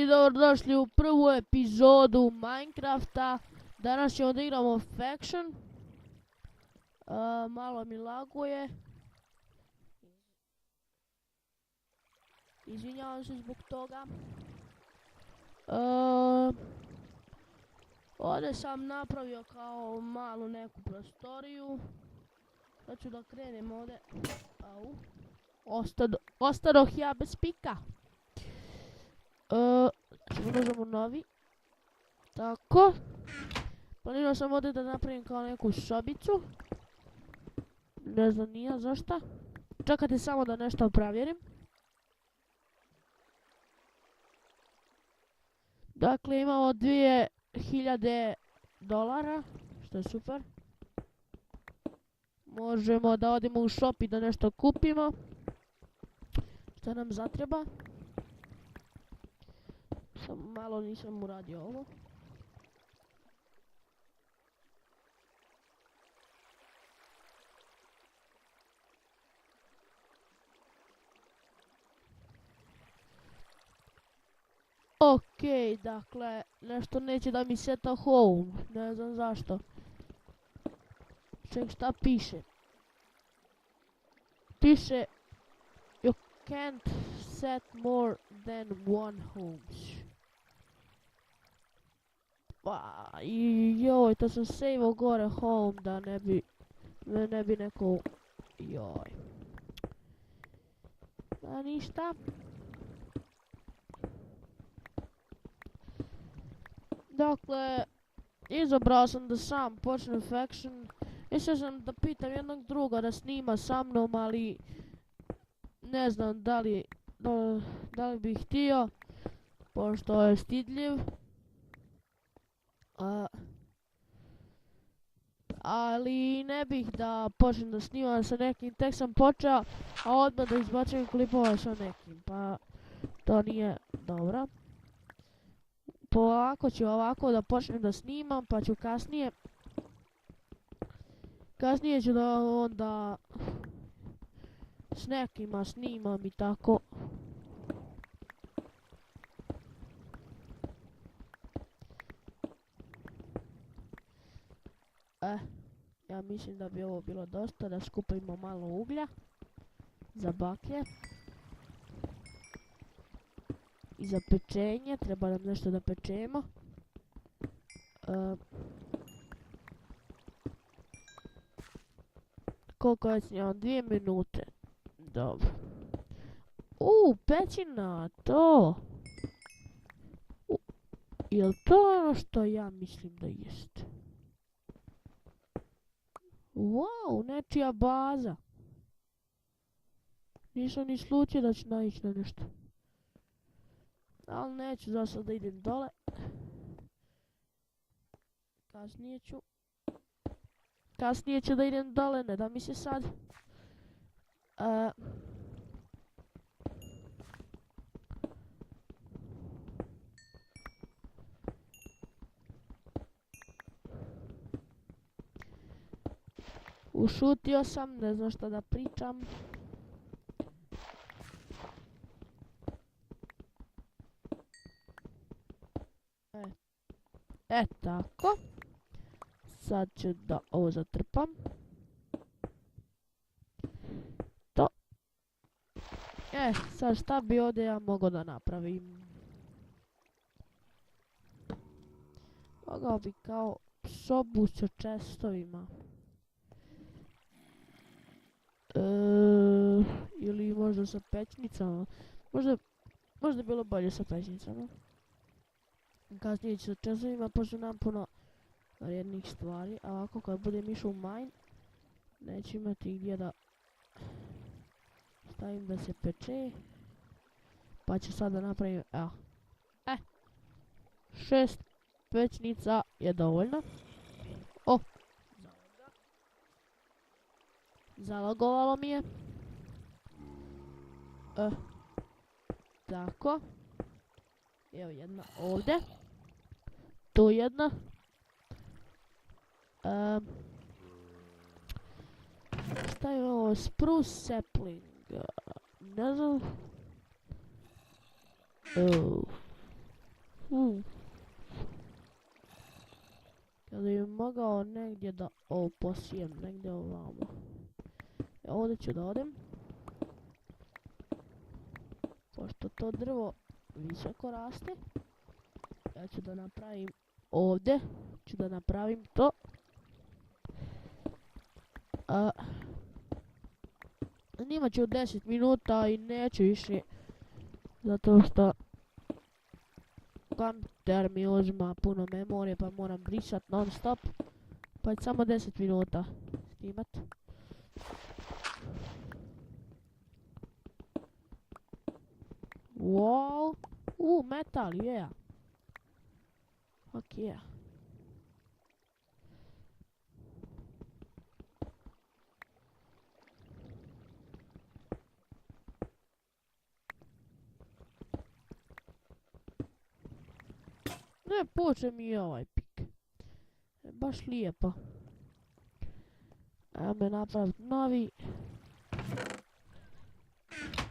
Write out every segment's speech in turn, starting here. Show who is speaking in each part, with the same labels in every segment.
Speaker 1: dobrodošli u prvu epizodu Minecrafta. Danas ćemo da igramo Faction. Malo mi laguje. Izvinjavam se zbog toga. Ovdje sam napravio kao malu neku prostoriju. Sad ću da krenem ovdje. Au. Ostadoh ja bez pika. Možemo novi. Tako. Planirao sam ovdje da napravim kao neku sobicu. Ne znam nija zašto. Čekajte samo da nešto provjerim. Dakle imamo $2000, što je super. Možemo da odemo u shop i da nešto kupimo. Što nam zatreba. Samo malo nisam uradio ovo. Okej, dakle, nešto neće da mi seta home, ne znam zašto. Ček, šta piše? Piše, you can't set more than one homes. Pa, joj, to sam save-o gore home da ne bi neko, joj. Pa ništa. Dakle, izabrao sam da sam počnem Faction. Mislio sam da pitam jednog druga da snima sa mnom, ali ne znam da li bih htio, pošto je stidljiv. Ali ne bih da počnem da snimam sa nekim, tek sam počeo, a odmah da izbacujem klipova sa nekim, pa to nije dobro. Polako ću ovako da počnem da snimam, pa ću kasnije ću da onda s nekima snimam i tako. Ja mislim da bi ovo bilo dosta, da skupimo malo uglja za baklje. I za pečenje, treba nam nešto da pečemo. Koliko već snimam? 2 minute. Dobro. Pećina, to! Jel to ono što ja mislim da jest? Wow, nečija baza. Nisam ni slučio da ću naići na nešto. Ali neću za sad da idem dole. Kasnije ću da idem dole, ne da mi se sad. Ušutio sam, ne znam šta da pričam. Tako. Sad ću da ovo zatrpam. To. Sad šta bi ovdje ja mogao da napravim? Mogao bi kao sobu sa čestovima. Ili možda sa pećnicama. Možda bilo bolje sa pećnicama. Kasnije ću sa čestovima, pošto nam puno vrijednih stvari. A ovako kad budem išao u mine, neću imati gdje da stavim da se peče. Pa ću sad da napravim, evo. 6 pećnica je dovoljno. Zalogovalo mi je. Tako. Evo jedna ovdje. Tu jedna. Šta je ovo? Spruce sapling. Ne znam. Kada bi mogao negdje da posijem, negdje ovamo. Ovdje ću da odem. Pošto to drvo visoko raste. Ja ću da napravim ovdje. Ću da napravim to. Snimat ću 10 minuta i neću više. Zato što Camter mi uzima puno memorije pa moram brisat non stop. Pa ću samo 10 minuta snimat. Wow. Metal, yeah. Fuck yeah. Ne, poče mi i ovaj pik. Baš lijepo. Ajmo me napraviti novi.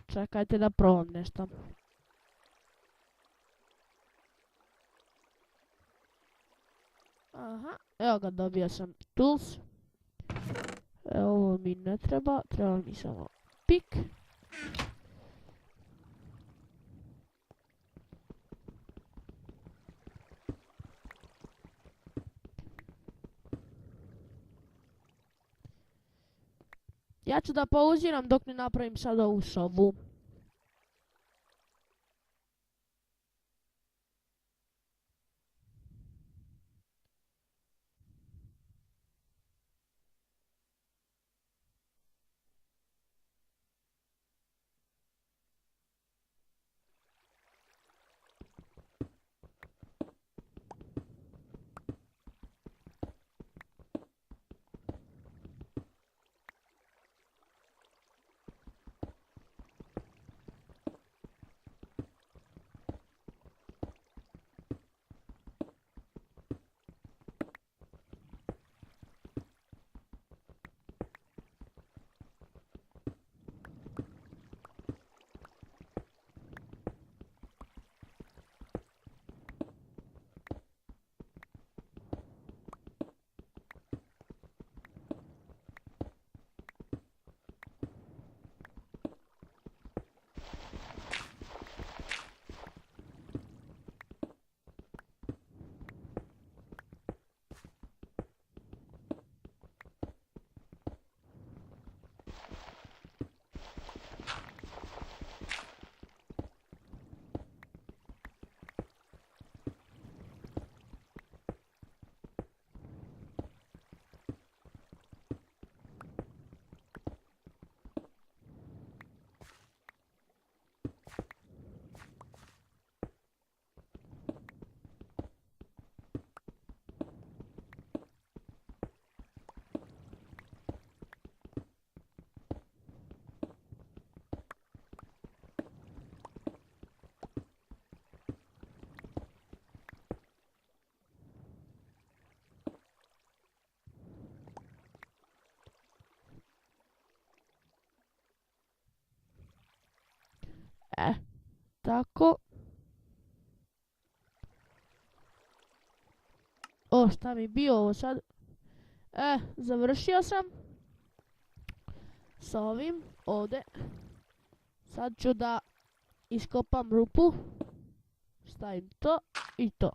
Speaker 1: Čekajte da probam nešto. Aha, evo ga, dobio sam tools. Ovo mi ne treba, treba mi samo pik. Ja ću da pauziram dok ne napravim sad ovu sobu. Tako. Šta mi bio ovo sad? Završio sam. Sa ovim ovdje. Sad ću da iskopam rupu. Stavim to i to.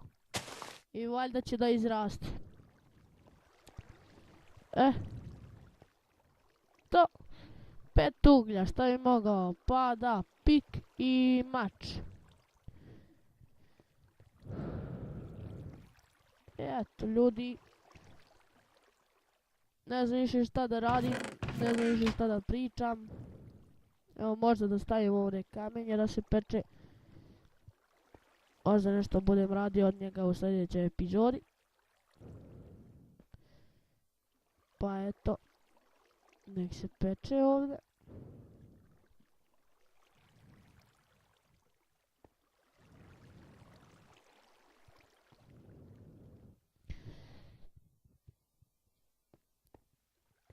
Speaker 1: I valjda će da izraste. To. 5 uglja, šta bi mogao? Pa da, pik i mač. Eto, ljudi. Ne znam više šta da radim, ne znam više šta da pričam. Evo, možda da stavim ovdje kamenje da se peče. Možda nešto budem radio od njega u sljedećoj epizodi. Pa eto. Nek se peče ovdje.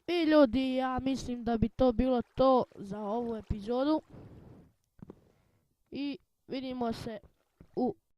Speaker 1: I ljudi, ja mislim da bi to bilo to za ovu epizodu. I vidimo se u